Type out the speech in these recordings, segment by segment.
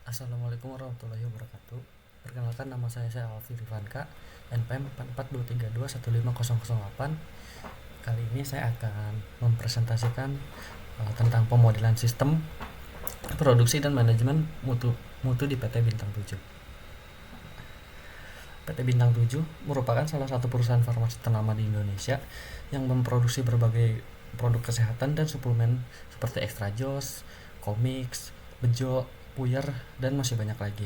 Assalamualaikum warahmatullahi wabarakatuh. Perkenalkan, nama saya Alfi Rifanka, NPM 442315008. Kali ini saya akan mempresentasikan tentang pemodelan sistem produksi dan manajemen mutu di PT Bintang 7. PT Bintang 7 merupakan salah satu perusahaan farmasi ternama di Indonesia yang memproduksi berbagai produk kesehatan dan suplemen seperti Extra Joss, Comix, Bejo, Puyer, dan masih banyak lagi.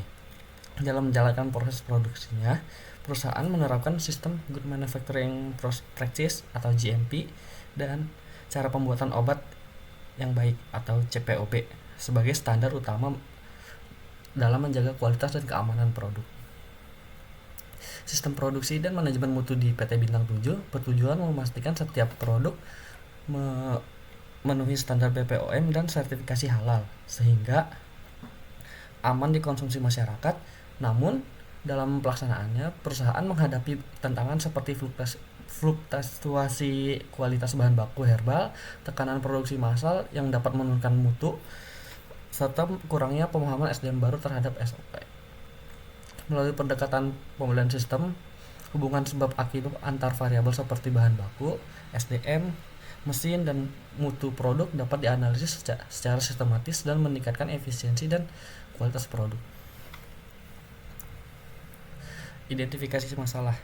Dalam menjalankan proses produksinya, perusahaan menerapkan sistem Good Manufacturing Practice atau GMP dan cara pembuatan obat yang baik atau CPOB sebagai standar utama dalam menjaga kualitas dan keamanan produk. Sistem produksi dan manajemen mutu di PT Bintang 7 bertujuan memastikan setiap produk memenuhi standar BPOM dan sertifikasi halal sehingga aman dikonsumsi masyarakat. Namun dalam pelaksanaannya perusahaan menghadapi tantangan seperti fluktuasi kualitas bahan baku herbal, tekanan produksi massal yang dapat menurunkan mutu, serta kurangnya pemahaman SDM baru terhadap SOP. Melalui pendekatan pemodelan sistem, hubungan sebab akibat antar variabel seperti bahan baku, SDM, mesin, dan mutu produk dapat dianalisis secara sistematis dan meningkatkan efisiensi dan kualitas produk. Identifikasi masalah.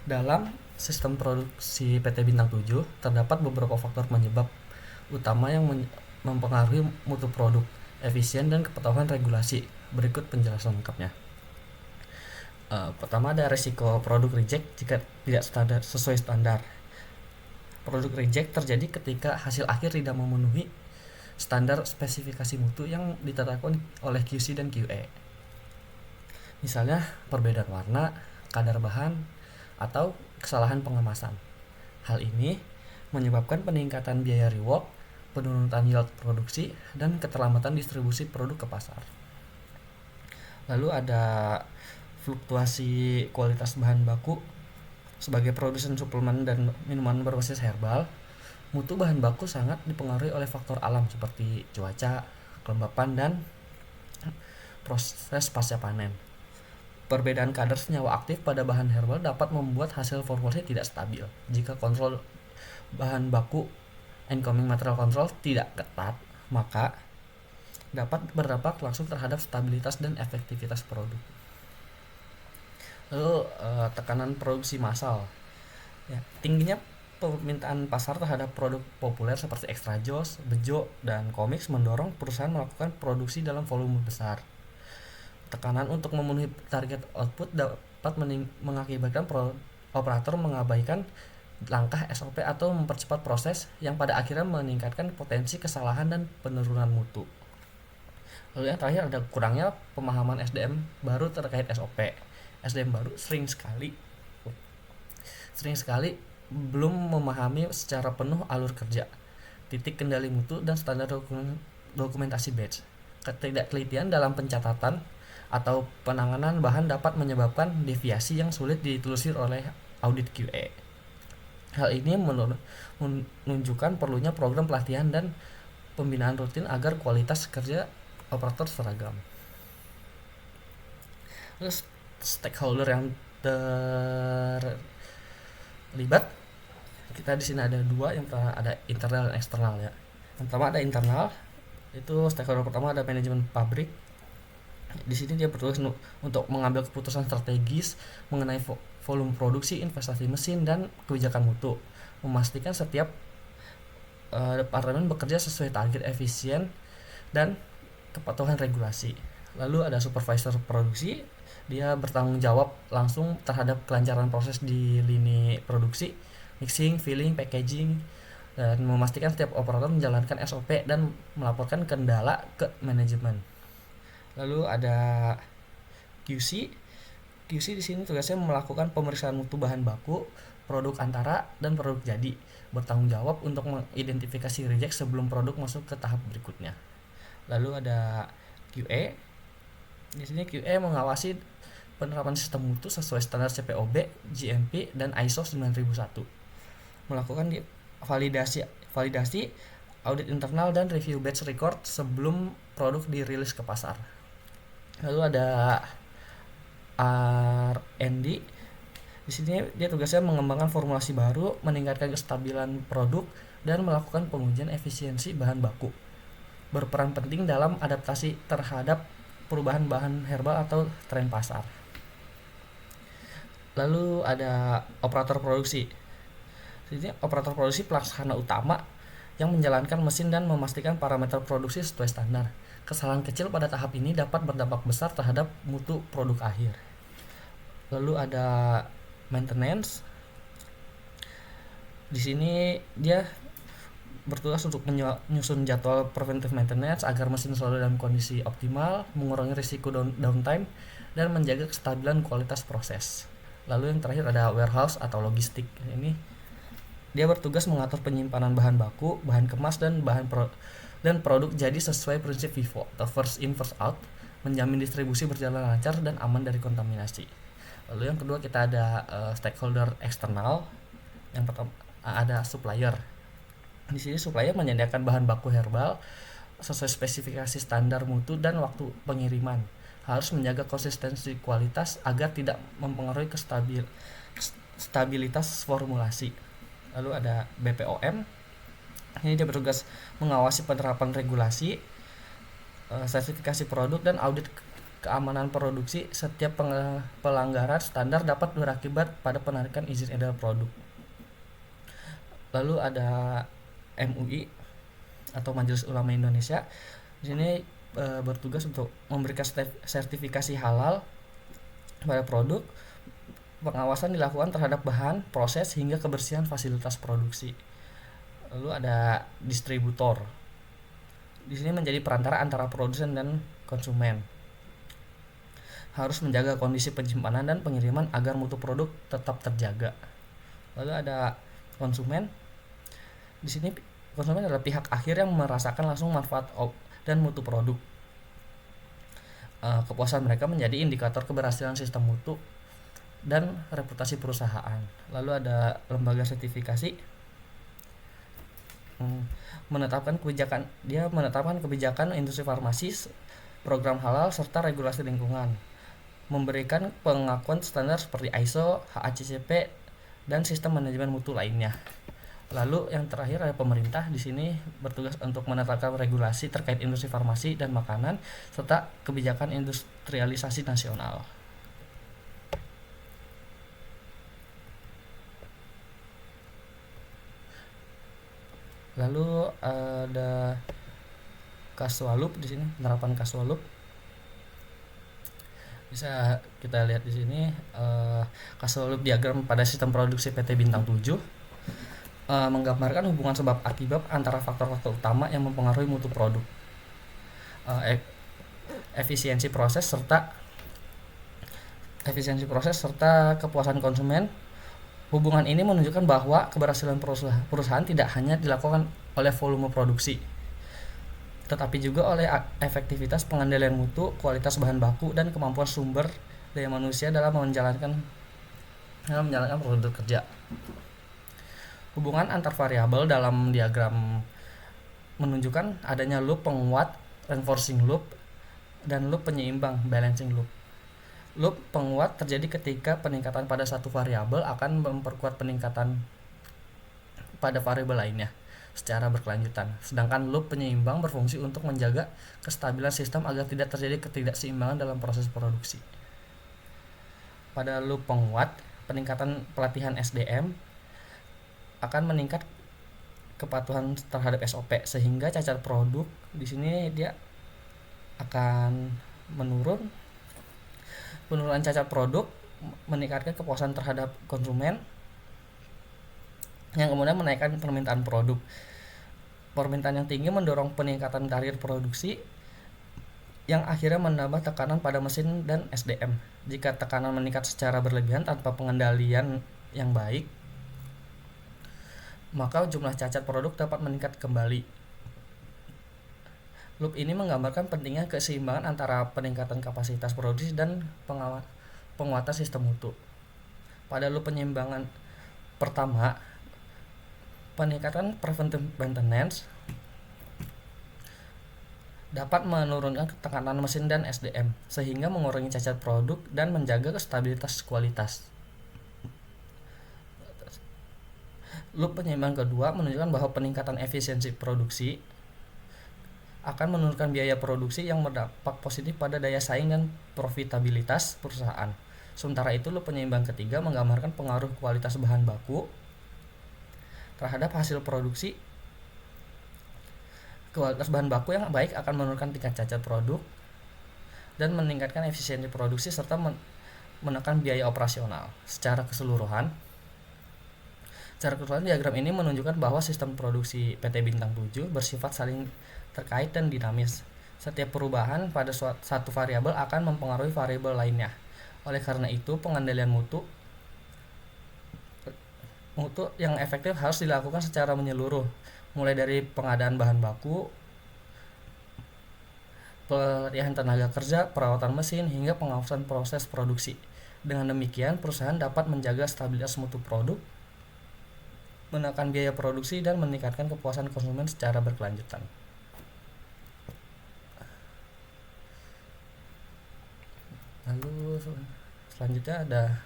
Dalam sistem produksi PT Bintang 7 terdapat beberapa faktor penyebab utama yang mempengaruhi mutu produk, efisien, dan kepatuhan regulasi. Berikut penjelasan lengkapnya. Pertama, ada risiko produk reject jika tidak sesuai standar. Produk reject terjadi ketika hasil akhir tidak memenuhi standar spesifikasi mutu yang ditetapkan oleh QC dan QA. Misalnya perbedaan warna, kadar bahan, atau kesalahan pengemasan. Hal ini menyebabkan peningkatan biaya rework, penurunan yield produksi, dan keterlambatan distribusi produk ke pasar. Lalu ada fluktuasi kualitas bahan baku. Sebagai produsen suplemen dan minuman berbasis herbal, mutu bahan baku sangat dipengaruhi oleh faktor alam seperti cuaca, kelembapan, dan proses pasca panen. Perbedaan kadar senyawa aktif pada bahan herbal dapat membuat hasil formulasi tidak stabil. Jika kontrol bahan baku incoming material control tidak ketat, maka dapat berdampak langsung terhadap stabilitas dan efektivitas produk. Lalu tekanan produksi massal. Tingginya permintaan pasar terhadap produk populer seperti Extra Joss, Bejo, dan Comix mendorong perusahaan melakukan produksi dalam volume besar. Tekanan untuk memenuhi target output dapat mengakibatkan operator mengabaikan langkah SOP atau mempercepat proses yang pada akhirnya meningkatkan potensi kesalahan dan penurunan mutu. Lalu yang terakhir ada kurangnya pemahaman SDM baru terkait SOP. SDM baru sering sekali belum memahami secara penuh alur kerja, titik kendali mutu, dan standar dokumentasi batch. Ketidaktelitian dalam pencatatan atau penanganan bahan dapat menyebabkan deviasi yang sulit ditelusuri oleh audit QA. Hal ini menunjukkan perlunya program pelatihan dan pembinaan rutin agar kualitas kerja operator seragam. Terus stakeholder yang terlibat, kita di sini ada dua, yang pertama ada internal dan eksternal ya. Yang pertama ada internal, itu stakeholder pertama ada manajemen pabrik. Di sini dia bertugas untuk mengambil keputusan strategis mengenai volume produksi, investasi mesin, dan kebijakan mutu, memastikan setiap departemen bekerja sesuai target, efisien, dan kepatuhan regulasi. Lalu ada supervisor produksi, dia bertanggung jawab langsung terhadap kelancaran proses di lini produksi, mixing, filling, packaging, dan memastikan setiap operator menjalankan SOP dan melaporkan kendala ke manajemen. Lalu ada QC. QC di sini tugasnya melakukan pemeriksaan mutu bahan baku, produk antara, dan produk jadi, bertanggung jawab untuk mengidentifikasi reject sebelum produk masuk ke tahap berikutnya. Lalu ada QA. Di sini QA mengawasi penerapan sistem mutu sesuai standar CPOB, GMP, dan ISO 9001. Melakukan validasi, audit internal, dan review batch record sebelum produk dirilis ke pasar. Lalu ada R&D. Di sini dia tugasnya mengembangkan formulasi baru, meningkatkan kestabilan produk, dan melakukan pengujian efisiensi bahan baku. Berperan penting dalam adaptasi terhadap perubahan bahan herbal atau tren pasar. Lalu ada operator produksi. Jadi operator produksi pelaksana utama yang menjalankan mesin dan memastikan parameter produksi sesuai standar. Kesalahan kecil pada tahap ini dapat berdampak besar terhadap mutu produk akhir. Lalu ada maintenance. Di sini dia bertugas untuk menyusun jadwal preventive maintenance agar mesin selalu dalam kondisi optimal, mengurangi risiko downtime, dan menjaga kestabilan kualitas proses. Lalu yang terakhir ada warehouse atau logistik. Ini dia bertugas mengatur penyimpanan bahan baku, bahan kemas, dan produk jadi sesuai prinsip FIFO atau first in first out, menjamin distribusi berjalan lancar dan aman dari kontaminasi. Lalu yang kedua kita ada stakeholder eksternal. Yang pertama ada supplier. Di sini supplier menyediakan bahan baku herbal sesuai spesifikasi standar mutu dan waktu pengiriman. Harus menjaga konsistensi kualitas agar tidak mempengaruhi stabilitas formulasi. Lalu ada BPOM. Ini dia bertugas mengawasi penerapan regulasi, sertifikasi produk, dan audit keamanan produksi. Setiap pelanggaran standar dapat berakibat pada penarikan izin edar produk. Lalu ada MUI atau Majelis Ulama Indonesia. Di sini bertugas untuk memberikan sertifikasi halal pada produk. Pengawasan dilakukan terhadap bahan, proses, hingga kebersihan fasilitas produksi. Lalu ada distributor. Di sini menjadi perantara antara produsen dan konsumen. Harus menjaga kondisi penyimpanan dan pengiriman agar mutu produk tetap terjaga. Lalu ada konsumen. Di sini konsumen adalah pihak akhir yang merasakan langsung manfaat dan mutu produk. Kepuasan mereka menjadi indikator keberhasilan sistem mutu dan reputasi perusahaan. Lalu ada lembaga sertifikasi. Menetapkan kebijakan industri farmasi, program halal, serta regulasi lingkungan. Memberikan pengakuan standar seperti ISO, HACCP, dan sistem manajemen mutu lainnya. Lalu yang terakhir ada pemerintah. Di sini bertugas untuk menetapkan regulasi terkait industri farmasi dan makanan serta kebijakan industrialisasi nasional. Lalu ada Kaswalup di sini, penerapan Kaswalup. Bisa kita lihat di sini Kaswalup diagram pada sistem produksi PT Bintang 7. Menggambarkan hubungan sebab akibat antara faktor-faktor utama yang mempengaruhi mutu produk, efisiensi proses serta kepuasan konsumen. Hubungan ini menunjukkan bahwa keberhasilan perusahaan tidak hanya dilakukan oleh volume produksi, tetapi juga oleh efektivitas pengendalian mutu, kualitas bahan baku, dan kemampuan sumber daya manusia dalam menjalankan produk kerja. Hubungan antar variabel dalam diagram menunjukkan adanya loop penguat, reinforcing loop, dan loop penyeimbang, balancing loop. Loop penguat terjadi ketika peningkatan pada satu variabel akan memperkuat peningkatan pada variabel lainnya secara berkelanjutan. Sedangkan loop penyeimbang berfungsi untuk menjaga kestabilan sistem agar tidak terjadi ketidakseimbangan dalam proses produksi. Pada loop penguat, peningkatan pelatihan SDM akan meningkat kepatuhan terhadap SOP sehingga cacat produk di sini dia akan menurun. Penurunan cacat produk meningkatkan kepuasan terhadap konsumen yang kemudian menaikkan permintaan produk. Permintaan yang tinggi mendorong peningkatan karir produksi yang akhirnya menambah tekanan pada mesin dan SDM. Jika tekanan meningkat secara berlebihan tanpa pengendalian yang baik, maka jumlah cacat produk dapat meningkat kembali. Loop ini menggambarkan pentingnya keseimbangan antara peningkatan kapasitas produksi dan penguatan sistem mutu. Pada loop penyeimbangan pertama, peningkatan preventive maintenance dapat menurunkan tekanan mesin dan SDM sehingga mengurangi cacat produk dan menjaga stabilitas kualitas. Loop penyeimbang kedua menunjukkan bahwa peningkatan efisiensi produksi akan menurunkan biaya produksi yang berdampak positif pada daya saing dan profitabilitas perusahaan. Sementara itu, loop penyeimbang ketiga menggambarkan pengaruh kualitas bahan baku terhadap hasil produksi. Kualitas bahan baku yang baik akan menurunkan tingkat cacat produk dan meningkatkan efisiensi produksi serta menekan biaya operasional. Secara keseluruhan, diagram ini menunjukkan bahwa sistem produksi PT Bintang 7 bersifat saling terkait dan dinamis. Setiap perubahan pada satu variabel akan mempengaruhi variabel lainnya. Oleh karena itu, pengendalian mutu yang efektif harus dilakukan secara menyeluruh, mulai dari pengadaan bahan baku, pelatihan tenaga kerja, perawatan mesin, hingga pengawasan proses produksi. Dengan demikian, perusahaan dapat menjaga stabilitas mutu produk, menekan biaya produksi, dan meningkatkan kepuasan konsumen secara berkelanjutan. Lalu selanjutnya ada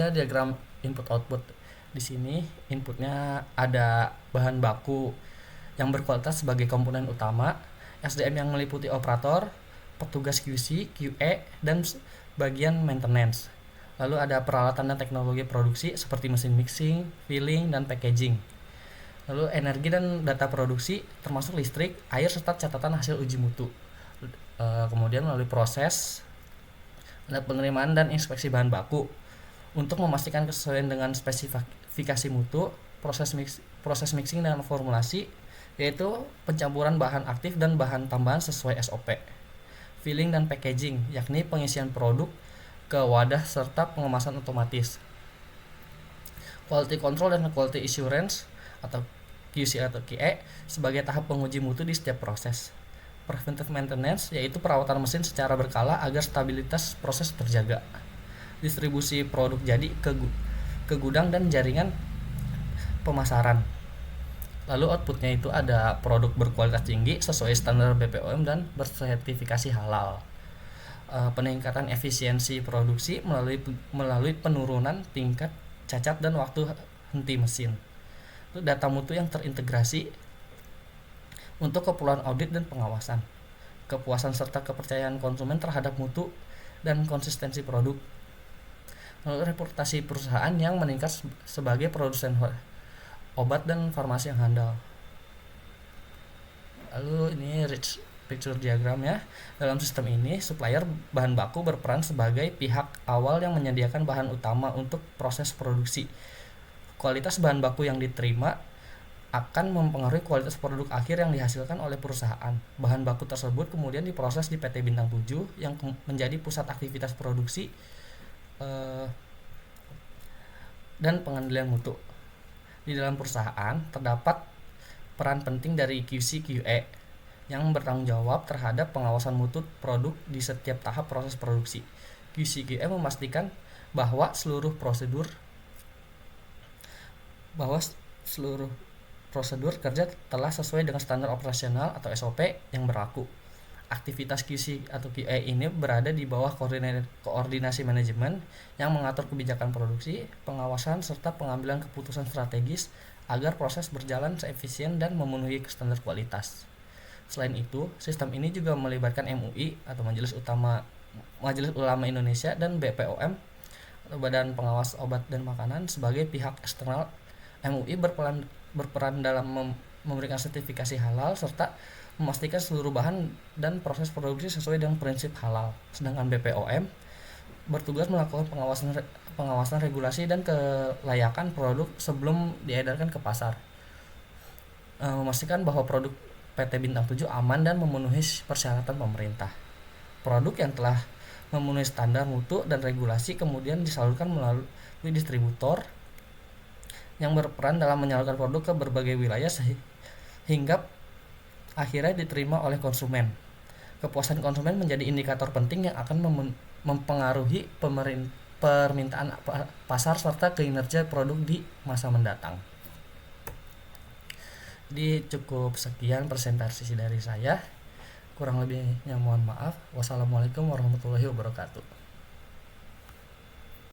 diagram input output. Di sini inputnya ada bahan baku yang berkualitas sebagai komponen utama, SDM yang meliputi operator, petugas QC, QE, dan bagian maintenance. Lalu ada peralatan dan teknologi produksi seperti mesin mixing, filling, dan packaging. Lalu energi dan data produksi termasuk listrik, air, serta catatan hasil uji mutu. Kemudian melalui proses ada penerimaan dan inspeksi bahan baku. Untuk memastikan kesesuaian dengan spesifikasi mutu, proses mixing dan formulasi, yaitu pencampuran bahan aktif dan bahan tambahan sesuai SOP. Filling dan packaging, yakni pengisian produk ke wadah serta pengemasan otomatis. Quality control dan quality assurance atau QC atau QE sebagai tahap penguji mutu di setiap proses. Preventive maintenance, yaitu perawatan mesin secara berkala agar stabilitas proses terjaga. Distribusi produk jadi ke gudang dan jaringan pemasaran. Lalu outputnya itu ada produk berkualitas tinggi sesuai standar BPOM dan bersertifikasi halal. Peningkatan efisiensi produksi melalui penurunan tingkat cacat dan waktu henti mesin. Itu data mutu yang terintegrasi untuk keperluan audit dan pengawasan. Kepuasan serta kepercayaan konsumen terhadap mutu dan konsistensi produk. Lalu reputasi perusahaan yang meningkat sebagai produsen obat dan farmasi yang handal. Lalu ini rich picture diagram ya. Dalam sistem ini, supplier bahan baku berperan sebagai pihak awal yang menyediakan bahan utama untuk proses produksi. Kualitas bahan baku yang diterima akan mempengaruhi kualitas produk akhir yang dihasilkan oleh perusahaan. Bahan baku tersebut kemudian diproses di PT Bintang 7 yang menjadi pusat aktivitas produksi dan pengendalian mutu. Di dalam perusahaan terdapat peran penting dari QC QE yang bertanggung jawab terhadap pengawasan mutu produk di setiap tahap proses produksi. QC QE memastikan bahwa seluruh prosedur kerja telah sesuai dengan standar operasional atau SOP yang berlaku. Aktivitas QC atau QE ini berada di bawah koordinasi manajemen yang mengatur kebijakan produksi, pengawasan, serta pengambilan keputusan strategis agar proses berjalan seefisien dan memenuhi standar kualitas. Selain itu, sistem ini juga melibatkan MUI atau Majelis Ulama Indonesia dan BPOM atau Badan Pengawas Obat dan Makanan sebagai pihak eksternal. MUI berperan dalam memberikan sertifikasi halal serta memastikan seluruh bahan dan proses produksi sesuai dengan prinsip halal. Sedangkan BPOM bertugas melakukan pengawasan regulasi dan kelayakan produk sebelum diedarkan ke pasar. Memastikan bahwa produk PT Bintang 7 aman dan memenuhi persyaratan pemerintah. Produk yang telah memenuhi standar mutu dan regulasi kemudian disalurkan melalui distributor yang berperan dalam menyalurkan produk ke berbagai wilayah sehingga akhirnya diterima oleh konsumen. Kepuasan konsumen menjadi indikator penting yang akan mempengaruhi permintaan pasar serta kinerja produk di masa mendatang. Jadi cukup sekian presentasi dari saya. Kurang lebihnya mohon maaf. Wassalamualaikum warahmatullahi wabarakatuh.